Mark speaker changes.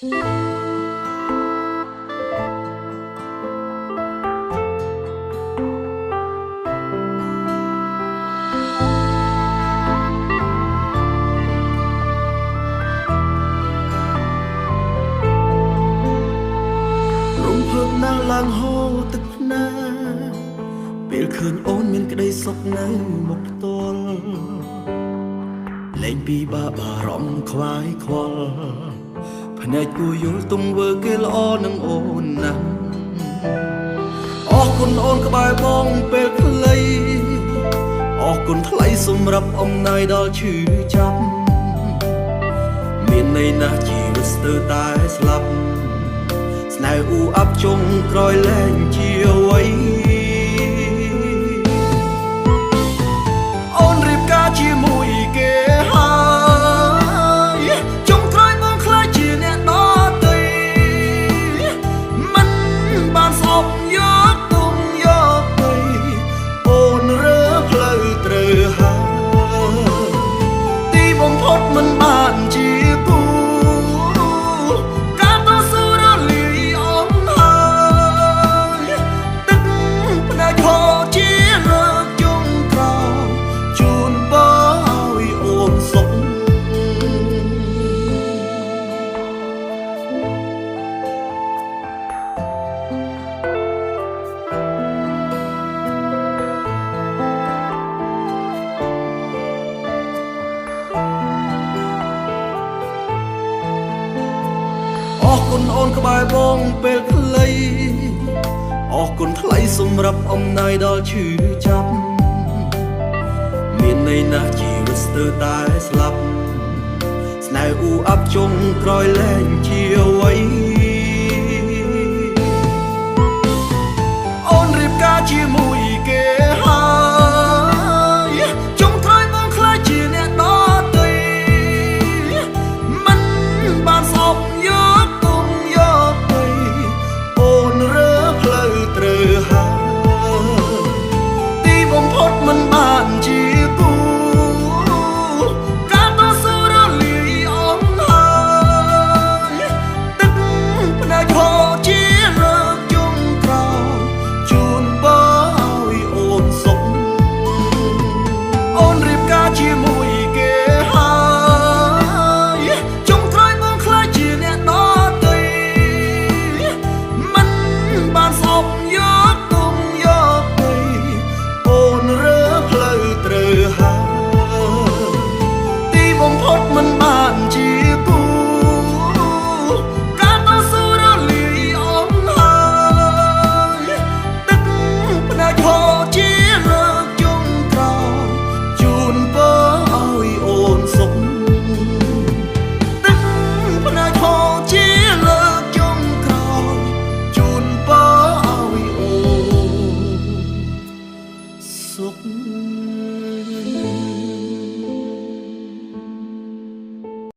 Speaker 1: ឡើងហូរទឹកភ្នែកពេលឃើញអូនមានក្តីសុខនៅមុខផ្ទាល់លែងពីបារម្ភខ្វាយខ្វល់ភ្នែកគួរយល់ទង្វើគេល្អនឹងអូនណាស់អរគុណអូនក្បែរបងពេលខ្លីអរគុណថ្លៃសម្រាប់អំណាយដល់ឈឺចាប់មានន័យណាស់ជីវិតស្ទើរតែស្លាប់ស្នេហ៍អ៊ូអាប់ចុងក្រោយលែងជាអ្វីអូនរៀបការជាមួយគេហើយចុងក្រោយមកខ្លាចជាអ្នកដទៃមិនបានស្អប់យកទុំយកទៅអូនរើផ្លូវត្រូវហើយទីបំផុតមិនបានជាគូអរគុណអូនក្បែរបងពេលខ្លីអរគុណថ្លៃសម្រាប់អំណាយដល់ឈឺចាប់មានន័យណាស់ជីវិតស្ទើរតែស្លាប់ស្នេហ៍អ៊ូអាប់ចុងក្រោយលែង